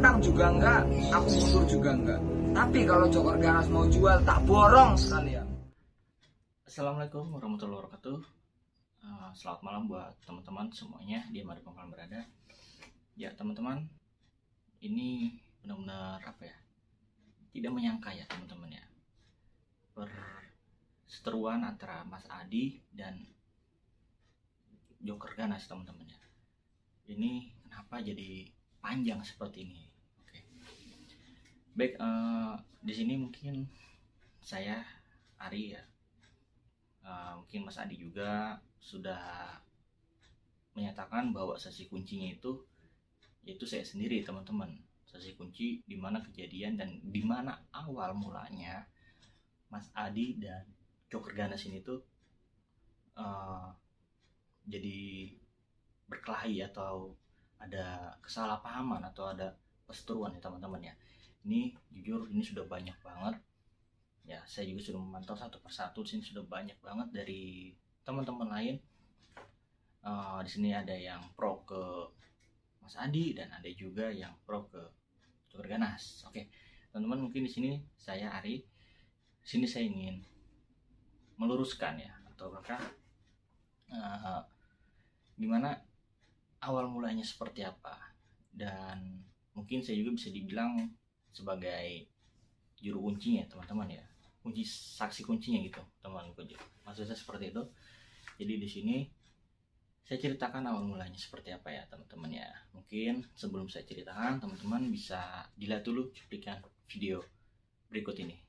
menang juga enggak, aku mundur juga enggak. Tapi kalau Joker Ganas mau jual, tak borong sekalian. Assalamualaikum warahmatullahi wabarakatuh. Selamat malam buat teman-teman semuanya di mana kalian berada. Ya teman-teman, ini benar-benar tidak menyangka ya teman-teman ya, perseteruan antara Mas Adi dan Joker Ganas teman-teman ya. Ini kenapa jadi panjang seperti ini? Oke. Baik, di sini mungkin saya Ari ya. Mungkin Mas Adi juga sudah menyatakan bahwa sesi kuncinya itu yaitu saya sendiri teman-teman. Sesi kunci di mana kejadian dan di mana awal mulanya Mas Adi dan Joker Ganas ini tuh jadi berkelahi atau ada kesalahpahaman atau ada perseteruan ya teman-teman ya. Ini jujur ini sudah banyak banget. Ya, saya juga sudah memantau satu persatu. Di sini sudah banyak banget dari teman-teman lain. Di sini ada yang pro ke Mas Adi dan ada juga yang pro ke Joker Ganas. Oke, teman-teman, mungkin di sini saya Ari. Di sini saya ingin meluruskan ya, atau bahkan gimana awal mulanya seperti apa, dan mungkin saya juga bisa dibilang sebagai juru kuncinya teman-teman ya, kunci saksi kuncinya gitu teman kunci, maksud saya seperti itu. Jadi di sini saya ceritakan awal mulanya seperti apa ya teman-teman ya. Mungkin sebelum saya ceritakan, teman-teman bisa dilihat dulu cuplikan video berikut ini.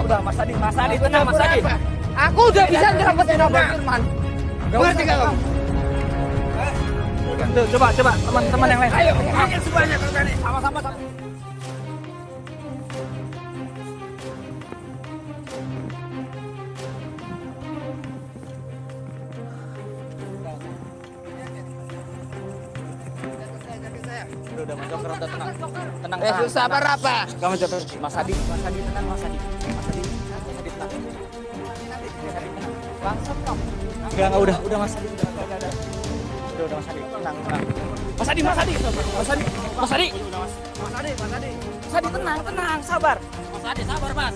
Udah Mas Adi tenang Mas Adi. Aku udah bisa nyelamatin Abang Firman. Ngerti gak kamu? Tuh, coba teman-teman yang lain. Ayo, semuanya sama-sama. Udah Mas Joker, udah tenang. Sabar apa? Kamu Joker, Mas Adi tenang, Mas Adi tenang. Bangsat kamu. Enggak, udah Mas Adi. Udah Mas Adi, tenang. Mas Adi tenang, sabar. Mas Adi sabar Mas.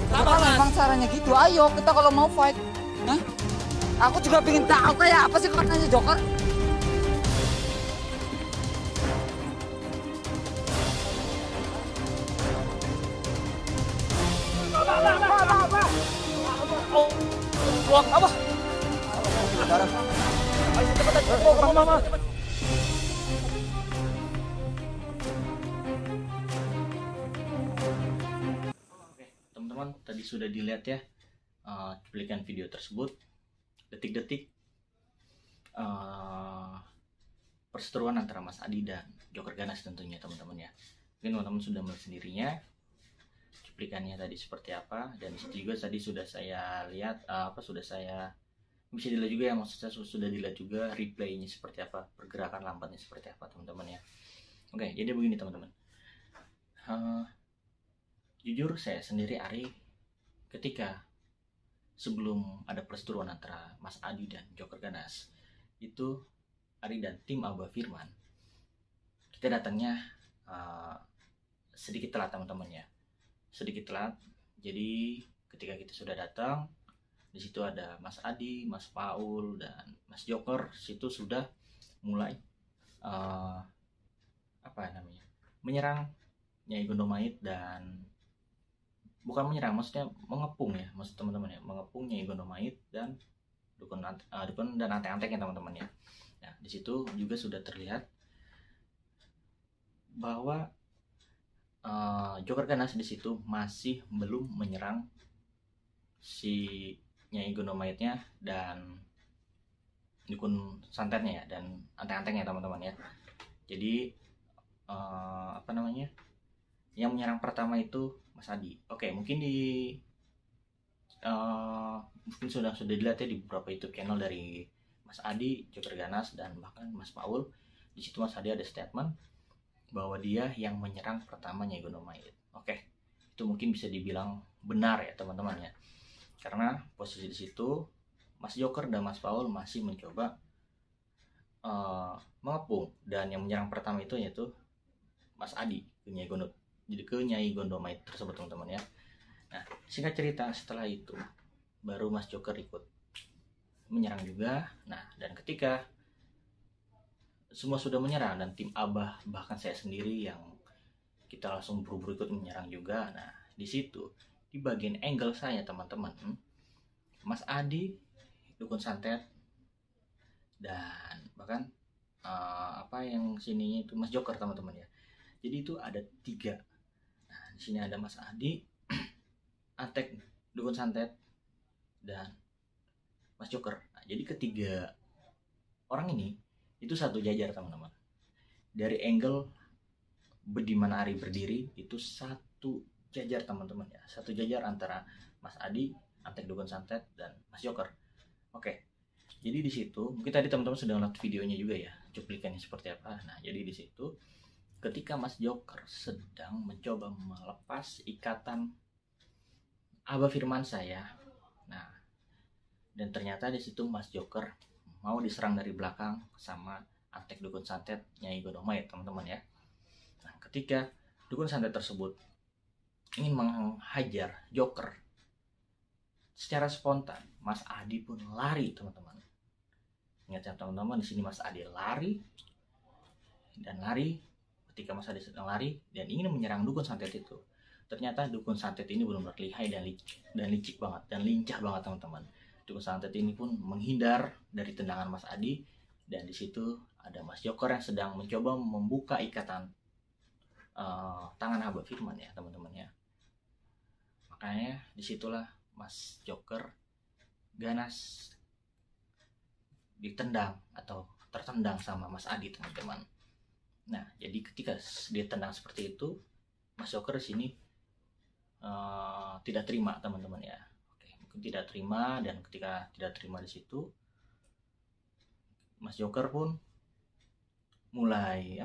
Sabar Mas. Emang caranya gitu. Ayo kita kalau mau fight. Hah? Aku juga pengen tahu kayak apa sih katanya Joker. Buang apa? Ayo cepetan, mama. Oke, teman-teman, tadi sudah dilihat ya cuplikan video tersebut, detik-detik perseteruan antara Mas Adi dan Joker Ganas tentunya teman-teman ya. Mungkin teman-teman sudah melihat sendirinya cuplikannya tadi seperti apa, dan disitu juga tadi sudah saya lihat sudah saya bisa dilihat juga ya, maksud saya sudah dilihat juga replaynya seperti apa, pergerakan lambatnya seperti apa teman-teman ya. Oke, jadi begini teman-teman, jujur saya sendiri Ari, ketika sebelum ada perseteruan antara Mas Adi dan Joker Ganas itu, Ari dan tim Abah Firman kita datangnya sedikit telat teman-teman ya, sedikit telat. Jadi ketika kita sudah datang, di situ ada Mas Adi, Mas Paul dan Mas Joker. Situ sudah mulai menyerang Nyai Gondomait, dan bukan menyerang, maksudnya mengepung ya, maksud teman-teman ya, mengepung Nyai Gondomait dan dukun dan antek-anteknya teman-teman ya. Nah di situ juga sudah terlihat bahwa Joker Ganas di situ masih belum menyerang si Nyai Gondomaitnya dan dukun santetnya ya, dan antek-anteknya teman-teman ya. Jadi yang menyerang pertama itu Mas Adi. Oke, mungkin sudah dilihat ya di beberapa YouTube channel dari Mas Adi, Joker Ganas, dan bahkan Mas Paul. Di situ Mas Adi ada statement bahwa dia yang menyerang pertama Nyai Gondomait. Oke, itu mungkin bisa dibilang benar ya teman-teman ya, karena posisi di situ Mas Joker dan Mas Paul masih mencoba mengepung, dan yang menyerang pertama itu yaitu Mas Adi ke Nyai Gondomait tersebut teman-teman ya. Nah singkat cerita setelah itu baru Mas Joker ikut menyerang juga. Nah dan ketika semua sudah menyerang dan tim Abah, bahkan saya sendiri yang kita langsung buru-buru ikut menyerang juga. Nah di situ di bagian angle saya teman-teman, Mas Adi, dukun santet, dan bahkan yang sininya itu Mas Joker teman-teman ya. Jadi itu ada 3. Nah di sini ada Mas Adi, antek, dukun santet, dan Mas Joker. Nah, jadi ketiga orang ini itu satu jajar teman-teman. Dari angle di mana Ari berdiri itu satu jajar teman-teman ya, satu jajar antara Mas Adi, antek dukun santet, dan Mas Joker. Oke, jadi di situ mungkin tadi teman-teman sudah lihat videonya juga ya, cuplikannya seperti apa. Nah jadi di situ ketika Mas Joker sedang mencoba melepas ikatan Abah Firmansyah ya. Nah dan ternyata di situ Mas Joker mau diserang dari belakang sama antek dukun santet Nyai Gondomait teman-teman ya. Nah ketika dukun santet tersebut ingin menghajar Joker, secara spontan Mas Adi pun lari teman-teman. Ingat ya teman-teman, di sini Mas Adi lari dan lari. Ketika Mas Adi sedang lari dan ingin menyerang dukun santet itu, ternyata dukun santet ini benar-benar lihai dan licik banget dan lincah banget teman-teman. Dukun santet ini pun menghindar dari tendangan Mas Adi, dan di situ ada Mas Joker yang sedang mencoba membuka ikatan tangan Abah Firman ya teman-teman ya. Makanya disitulah Mas Joker Ganas ditendang atau tertendang sama Mas Adi teman-teman. Nah jadi ketika ditendang seperti itu, Mas Joker di sini tidak terima teman-teman ya. Tidak terima, dan ketika tidak terima di situ Mas Joker pun mulai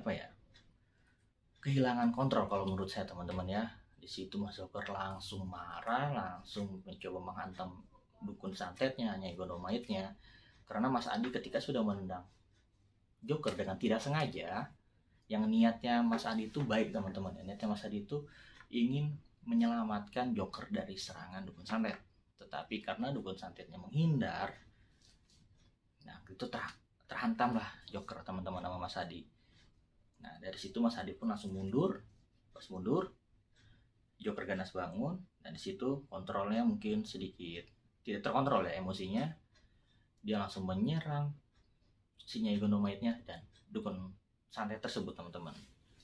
kehilangan kontrol kalau menurut saya teman-teman ya. Di situ Mas Joker langsung marah, langsung mencoba menghantam dukun santetnya, Nyai Gondomaitnya, karena Mas Adi ketika sudah menendang Joker dengan tidak sengaja, yang niatnya Mas Adi itu baik teman-teman ya. Niatnya Mas Adi itu ingin menyelamatkan Joker dari serangan dukun santet, tetapi karena dukun santetnya menghindar, nah itu terhantamlah Joker teman-teman sama Mas Adi. Nah dari situ Mas Adi pun langsung mundur. Pas mundur, Joker Ganas bangun, dan di situ kontrolnya mungkin sedikit tidak terkontrol ya emosinya. Dia langsung menyerang si Nyai Gondomaitnya dan dukun santet tersebut teman-teman,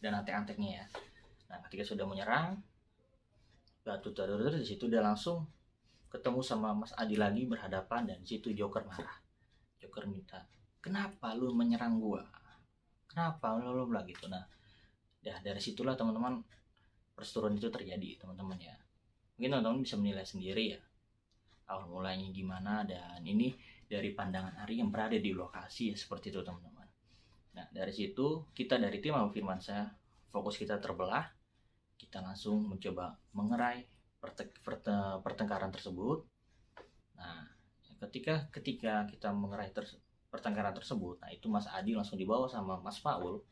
dan antek-anteknya ya. Nah ketika sudah menyerang, di situ dia langsung ketemu sama Mas Adi lagi berhadapan, dan situ Joker marah. Joker minta, kenapa lu menyerang gua? Kenapa lu bilang gitu? Nah, ya dari situlah teman-teman perseteruan itu terjadi teman-teman ya. Mungkin teman-teman bisa menilai sendiri ya awal mulanya gimana, dan ini dari pandangan Ari yang berada di lokasi ya, seperti itu teman-teman. Nah dari situ kita dari tim Abah Firmansyah, fokus kita terbelah. Kita langsung mencoba mengerai pertengkaran tersebut. Nah ketika kita mengerai pertengkaran tersebut, nah itu Mas Adi langsung dibawa sama Mas Paul.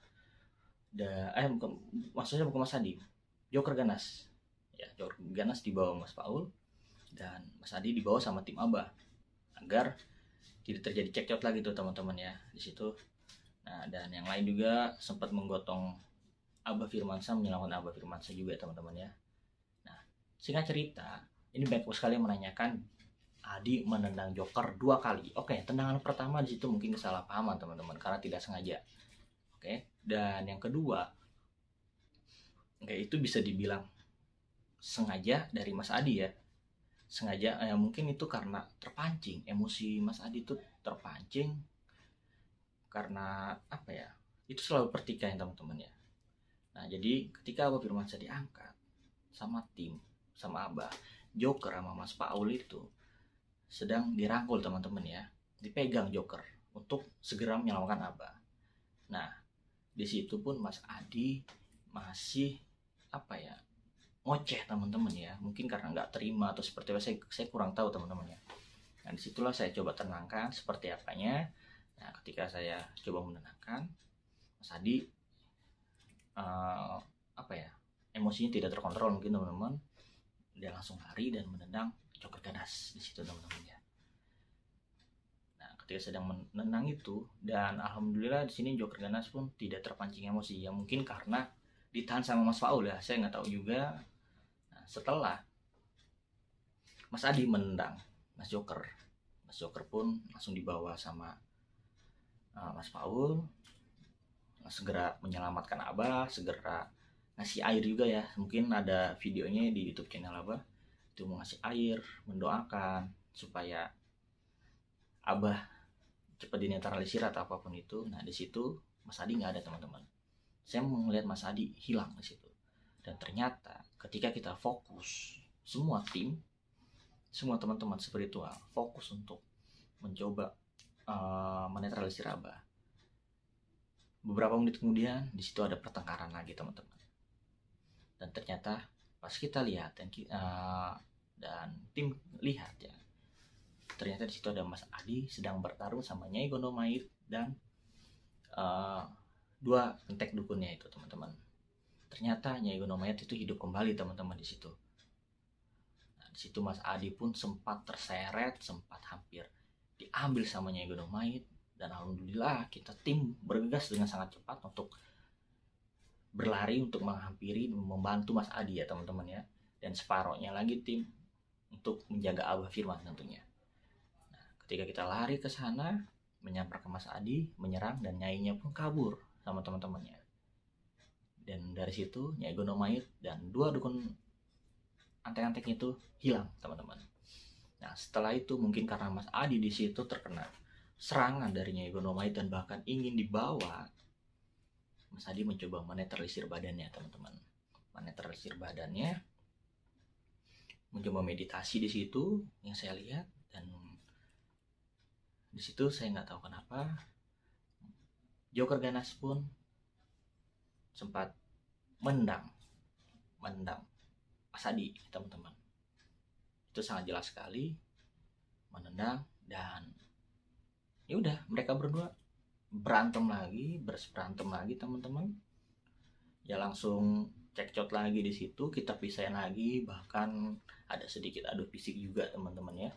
Maksudnya bukan Mas Adi, Joker Ganas ya. Joker Ganas dibawa Mas Paul, dan Mas Adi dibawa sama tim Abah agar tidak terjadi cekcok lagi tuh teman-teman ya di situ. Nah dan yang lain juga sempat menggotong Abah Firmansyah, menyelamatkan Abah Firmansyah juga teman-teman ya. Nah singkat cerita, ini banyak sekali yang menanyakan Adi menendang Joker 2 kali. Oke, tendangan pertama di situ mungkin kesalahpahaman teman-teman karena tidak sengaja. Oke, dan yang kedua, oke, itu bisa dibilang sengaja dari Mas Adi ya. Sengaja, mungkin itu karena terpancing, emosi Mas Adi itu terpancing karena apa ya? Itu selalu pertikaian teman-teman ya. Nah, jadi ketika Abah Firmansyah diangkat sama tim, sama Abah, Joker sama Mas Paul itu sedang dirangkul teman-teman ya, dipegang Joker untuk segera menyelamatkan Abah. Nah, di situ pun Mas Adi masih apa ya, ngoceh teman-teman ya, mungkin karena nggak terima atau seperti apa, saya kurang tahu teman-teman ya. Nah, disitulah saya coba tenangkan seperti apanya. Nah, ketika saya coba menenangkan, Mas Adi apa ya, emosinya tidak terkontrol mungkin teman-teman, dia langsung lari dan menendang Joker ganas di situ teman-teman ya. Nah, ketika sedang menendang itu, dan alhamdulillah di sini Joker ganas pun tidak terpancing emosi ya, mungkin karena ditahan sama Mas Paul ya, saya nggak tahu juga. Nah, setelah Mas Adi menendang Mas Joker pun langsung dibawa sama Mas Paul, segera menyelamatkan Abah, segera ngasih air juga ya, mungkin ada videonya di YouTube channel Abah, itu mau ngasih air, mendoakan supaya Abah cepat dinetralisir atau apapun itu. Nah, di situ Mas Adi nggak ada teman-teman. Saya melihat Mas Adi hilang di situ. Dan ternyata ketika kita fokus, semua tim, semua teman-teman spiritual fokus untuk mencoba menetralisir Abah. Beberapa menit kemudian di situ ada pertengkaran lagi teman-teman. Dan ternyata pas kita lihat dan tim lihat ya, ternyata di situ ada Mas Adi sedang bertarung sama Nyai Gondomait dan dua entek dukunnya itu teman-teman. Ternyata Nyai Gondomait itu hidup kembali teman-teman di situ. Nah, di situ Mas Adi pun sempat terseret, sempat hampir diambil sama Nyai Gondomait, dan alhamdulillah kita tim bergegas dengan sangat cepat untuk berlari untuk menghampiri, membantu Mas Adi ya teman-teman ya. Dan separohnya lagi tim untuk menjaga Abah Firman tentunya. Nah, ketika kita lari ke sana, menyambar ke Mas Adi, menyerang, dan nyainya pun kabur sama teman-temannya. Dan dari situ Nyai Gondomait dan dua dukun antek-antek itu hilang teman-teman. Nah, setelah itu mungkin karena Mas Adi di situ terkena serangan dari Nyai Gondomait dan bahkan ingin dibawa, Mas Adi mencoba menetralisir badannya teman-teman. Menetralisir badannya, mencoba meditasi di situ yang saya lihat, dan di situ saya nggak tahu kenapa Joker ganas pun sempat menendang Mas Adi teman-teman. Itu sangat jelas sekali menendang, dan ya udah mereka berdua berantem lagi teman-teman. Ya langsung cekcot lagi di situ, kita pisahin lagi, bahkan ada sedikit adu fisik juga teman-teman ya.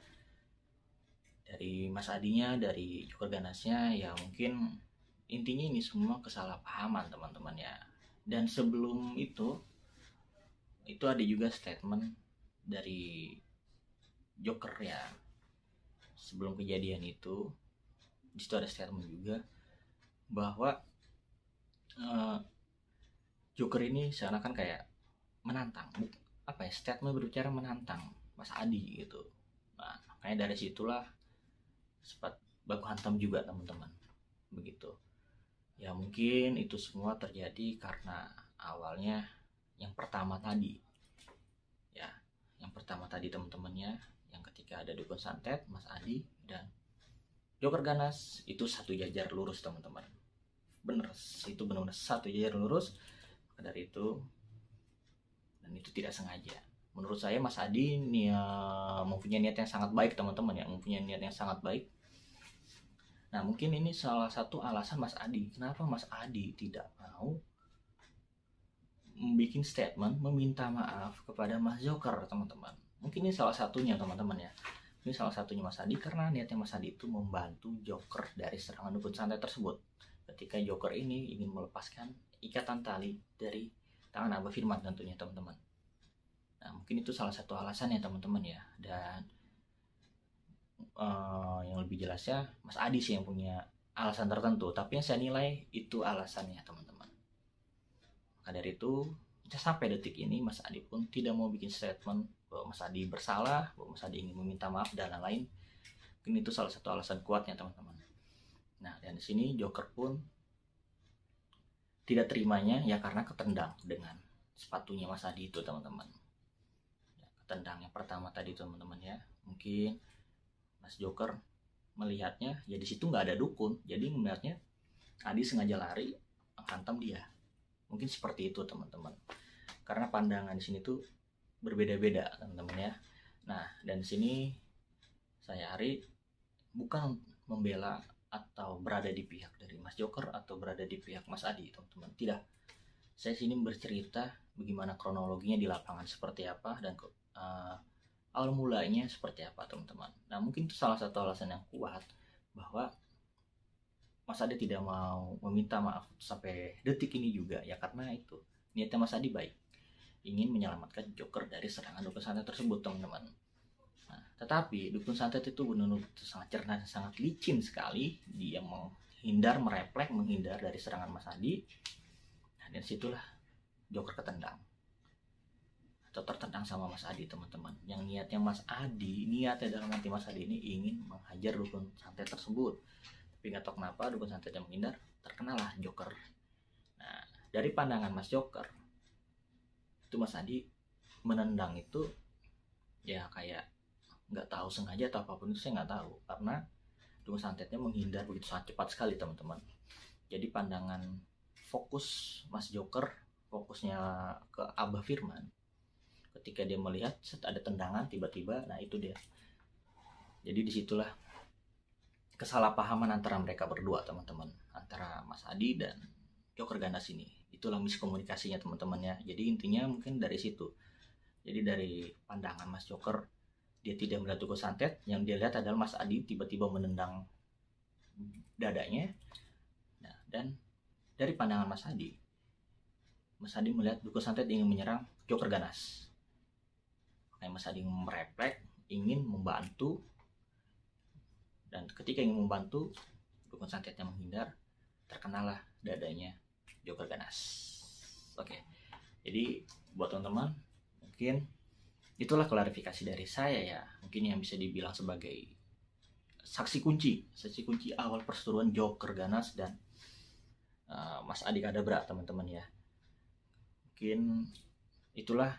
Dari Mas Adinya, dari Joker ganasnya, ya mungkin intinya ini semua kesalahpahaman teman-teman ya. Dan sebelum itu ada juga statement dari Joker ya. Sebelum kejadian itu, di situ ada statement juga bahwa Joker ini seakan-akan kayak menantang, apa ya, statement berbicara menantang Mas Adi gitu. Nah, makanya dari situlah sempat baku hantam juga teman-teman, begitu. Ya mungkin itu semua terjadi karena awalnya yang pertama tadi ya, yang pertama tadi teman-temannya, yang ketika ada dukun santet, Mas Adi dan Joker ganas itu satu jajar lurus teman-teman. Bener, itu benar-benar satu jajar lurus. Dari itu, dan itu tidak sengaja. Menurut saya Mas Adi mempunyai niat yang sangat baik teman-teman ya, mempunyai niat yang sangat baik. Nah, mungkin ini salah satu alasan Mas Adi, kenapa Mas Adi tidak mau membuat statement meminta maaf kepada Mas Joker teman-teman. Mungkin ini salah satunya teman-teman ya. Ini salah satunya Mas Adi, karena niatnya Mas Adi itu membantu Joker dari serangan dukun santet tersebut. Ketika Joker ini ingin melepaskan ikatan tali dari tangan Abah Firman tentunya teman-teman. Nah, mungkin itu salah satu alasannya teman-teman ya. Dan yang lebih jelasnya Mas Adi sih yang punya alasan tertentu, tapi yang saya nilai itu alasannya teman-teman. Maka dari itu sampai detik ini Mas Adi pun tidak mau bikin statement bahwa Mas Adi bersalah, bahwa Mas Adi ingin meminta maaf dan lain-lain. Mungkin itu salah satu alasan kuatnya teman-teman. Nah, dan di sini Joker pun tidak terimanya ya karena ketendang dengan sepatunya Mas Adi itu teman-teman. Ya, ketendang yang pertama tadi teman-teman ya. Mungkin Mas Joker melihatnya ya di situ nggak ada dukun, jadi melihatnya Adi sengaja lari menghantam dia. Mungkin seperti itu teman-teman. Karena pandangan di sini tuh berbeda-beda teman-teman ya. Nah, dan di sini saya Ari bukan membela atau berada di pihak dari Mas Joker atau berada di pihak Mas Adi teman-teman. Tidak. Saya sini bercerita bagaimana kronologinya di lapangan seperti apa dan awal mulanya seperti apa teman-teman. Nah, mungkin itu salah satu alasan yang kuat bahwa Mas Adi tidak mau meminta maaf sampai detik ini juga ya karena itu niatnya Mas Adi baik, ingin menyelamatkan Joker dari serangan dukun santet tersebut teman-teman. Nah, tetapi dukun santet itu benar-benar sangat cerdas, sangat licin sekali. Dia menghindar, menghindar dari serangan Mas Adi. Nah, dan situlah Joker ketendang atau tertendang sama Mas Adi teman-teman. Yang niatnya dalam hati Mas Adi ini ingin menghajar dukun santet tersebut. Tapi nggak tahu kenapa dukun santet yang menghindar, terkenalah Joker. Nah, dari pandangan Mas Joker, itu Mas Adi menendang itu ya kayak nggak tahu sengaja atau apapun itu saya nggak tahu, karena dukun santetnya menghindar begitu sangat cepat sekali teman-teman. Jadi pandangan fokus Mas Joker, fokusnya ke Abah Firman, ketika dia melihat ada tendangan tiba-tiba, nah itu dia. Jadi disitulah kesalahpahaman antara mereka berdua teman-teman, antara Mas Adi dan Joker Ganas ini. Itulah miskomunikasinya teman-teman ya. Jadi intinya mungkin dari situ. Jadi dari pandangan Mas Joker, dia tidak melihat dukun santet, yang dia lihat adalah Mas Adi tiba-tiba menendang dadanya. Nah, dan dari pandangan Mas Adi melihat dukun santet ingin menyerang Joker Ganas. Makanya Mas Adi merefleks, ingin membantu, dan ketika ingin membantu, dukun santetnya menghindar, terkenalah dadanya Joker Ganas. Oke, jadi buat teman-teman, mungkin itulah klarifikasi dari saya ya. Mungkin yang bisa dibilang sebagai saksi kunci awal perseteruan Joker Ganas dan Mas Adi Kadabra teman-teman ya. Mungkin itulah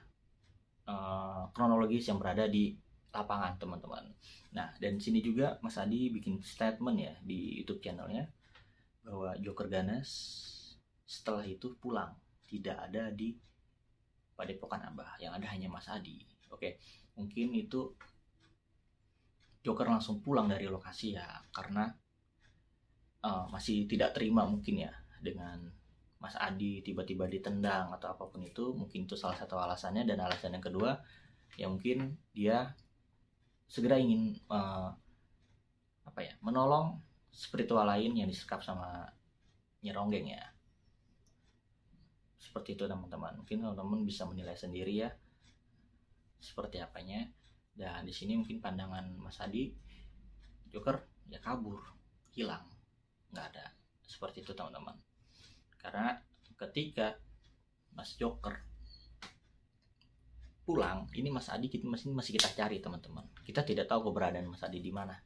kronologis yang berada di lapangan teman-teman. Nah, dan sini juga Mas Adi bikin statement ya di YouTube channelnya bahwa Joker Ganas setelah itu pulang, tidak ada di Padepokan Abah, yang ada hanya Mas Adi. Oke, mungkin itu Joker langsung pulang dari lokasi ya karena masih tidak terima mungkin ya dengan Mas Adi tiba-tiba ditendang atau apapun itu. Mungkin itu salah satu alasannya. Dan alasan yang kedua ya mungkin dia segera ingin menolong spiritual lain yang disekap sama Nyeronggeng ya. Seperti itu teman-teman. Mungkin teman-teman bisa menilai sendiri ya seperti apanya. Dan di sini mungkin pandangan Mas Adi, Joker ya kabur, hilang, nggak ada. Seperti itu teman-teman. Karena ketika Mas Joker pulang, ini Mas Adi masih kita cari teman-teman. Kita tidak tahu keberadaan Mas Adi di mana.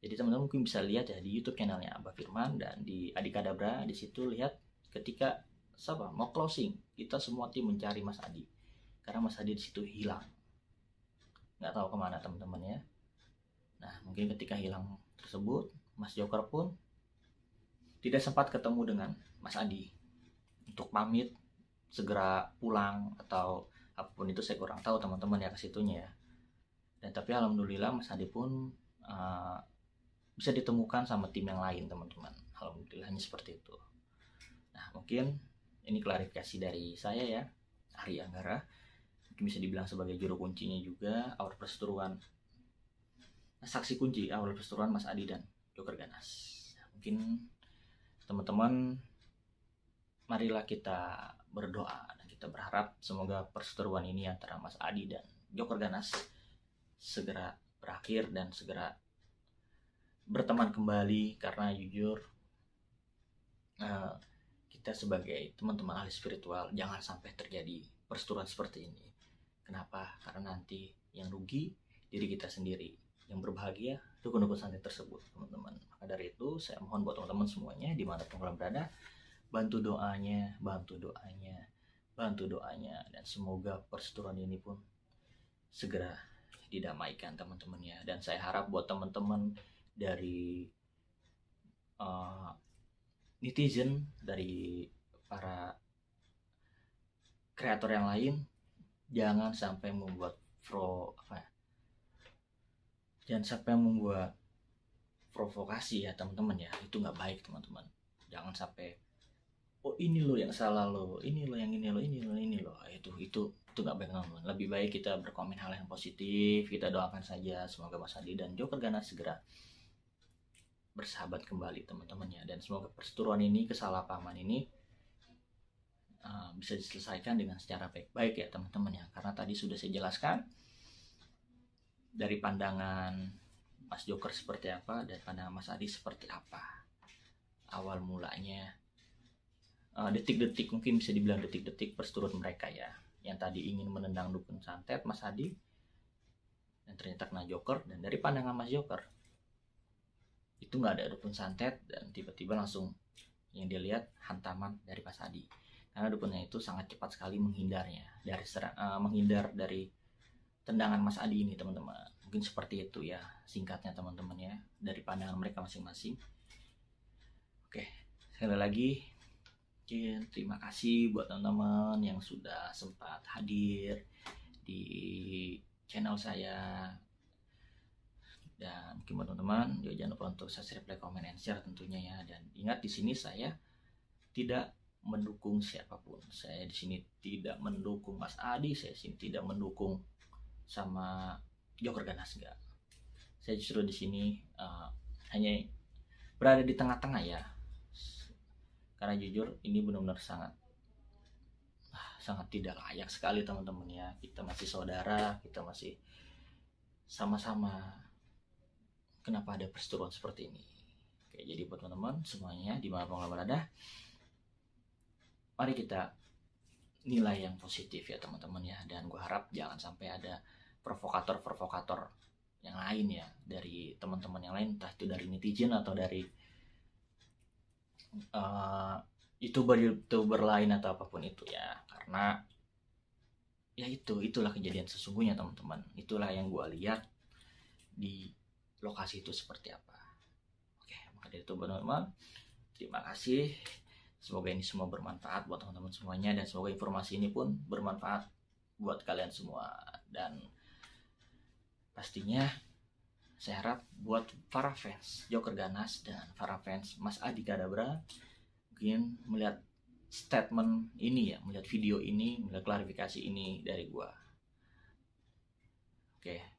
Jadi teman-teman mungkin bisa lihat ya di YouTube channelnya Abah Firman dan di Adi Kadabra. Di situ lihat ketika mau closing, kita semua tim mencari Mas Adi karena Mas Adi di situ hilang, nggak tahu kemana teman-teman ya. Nah, mungkin ketika hilang tersebut, Mas Joker pun tidak sempat ketemu dengan Mas Adi untuk pamit segera pulang atau apapun itu, saya kurang tahu teman-teman ya ke situnya ya. Dan tapi alhamdulillah Mas Adi pun bisa ditemukan sama tim yang lain teman-teman. Alhamdulillahnya seperti itu. Nah, mungkin ini klarifikasi dari saya ya, Ari Anggara. Mungkin bisa dibilang sebagai juru kuncinya juga awal perseteruan, saksi kunci awal perseteruan Mas Adi dan Joker Ganas. Mungkin teman-teman, marilah kita berdoa dan kita berharap semoga perseteruan ini antara Mas Adi dan Joker Ganas segera berakhir dan segera berteman kembali, karena jujur kita sebagai teman-teman ahli spiritual jangan sampai terjadi perseteruan seperti ini. Kenapa? Karena nanti yang rugi diri kita sendiri, yang berbahagia dukun-dukun santet tersebut, teman-teman. Maka dari itu saya mohon buat teman-teman semuanya dimanapun kalian berada, bantu doanya, dan semoga perseteruan ini pun segera didamaikan, teman-teman ya. Dan saya harap buat teman-teman dari netizen, dari para kreator yang lain, jangan sampai membuat provokasi ya teman-teman ya. Itu nggak baik, teman-teman. Jangan sampai oh ini lo yang salah lo, ini lo yang ini lo, itu nggak baik, teman-teman. Lebih baik kita berkomen hal yang positif, kita doakan saja semoga Mas Adi dan Joker Ganas segera bersahabat kembali, teman-teman ya. Dan semoga perseteruan ini, kesalahpahaman ini bisa diselesaikan dengan secara baik-baik ya teman-teman ya. Karena tadi sudah saya jelaskan dari pandangan Mas Joker seperti apa dan pandangan Mas Adi seperti apa awal mulanya, detik-detik, mungkin bisa dibilang detik-detik perseteruan mereka ya, yang tadi ingin menendang dukun santet Mas Adi dan ternyata kena Joker. Dan dari pandangan Mas Joker itu nggak ada dukun santet dan tiba-tiba langsung yang dia lihat hantaman dari Mas Adi, karena dukunnya itu sangat cepat sekali menghindar dari tendangan Mas Adi ini, teman-teman. Mungkin seperti itu ya singkatnya, teman-teman ya, dari pandangan mereka masing-masing. Oke, sekali lagi terima kasih buat teman-teman yang sudah sempat hadir di channel saya. Dan mungkin buat teman-teman juga jangan lupa untuk subscribe, like, comment, and share tentunya ya. Dan ingat, di sini saya tidak mendukung siapapun. Saya di sini tidak mendukung Mas Adi, saya di sini tidak mendukung sama Joker Ganas, enggak. Saya justru di sini hanya berada di tengah-tengah ya. Karena jujur ini benar-benar sangat tidak layak sekali, teman-teman ya. Kita masih saudara, kita masih sama-sama. Kenapa ada perseteruan seperti ini? Oke, jadi buat teman-teman semuanya dimanapun kalian berada, mari kita nilai yang positif ya teman-teman ya. Dan gue harap jangan sampai ada provokator yang lain ya, dari teman-teman yang lain, entah itu dari netizen atau dari youtuber lain atau apapun itu ya. Karena ya itulah kejadian sesungguhnya, teman-teman. Itulah yang gue lihat di lokasi itu seperti apa. Oke, maka dari itu teman-teman, terima kasih. Semoga ini semua bermanfaat buat teman-teman semuanya, dan semoga informasi ini pun bermanfaat buat kalian semua. Dan pastinya saya harap buat para fans Joker Ganas dan para fans Mas Adi Kadabra mungkin melihat statement ini ya, melihat video ini, melihat klarifikasi ini dari gua. Oke.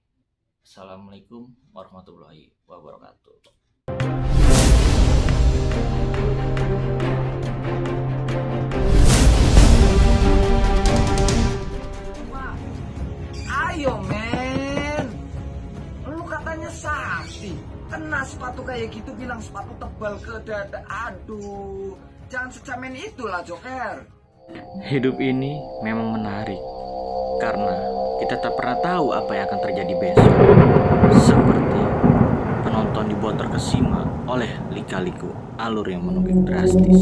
Assalamualaikum warahmatullahi wabarakatuh. Ayo men, lu katanya sakti, kena sepatu kayak gitu bilang sepatu tebal ke dada. Aduh, jangan secamen itulah Joker. Hidup ini memang menarik karena kita tak pernah tahu apa yang akan terjadi besok. Seperti penonton dibuat terkesima oleh lika-liku alur yang menunjuk drastis.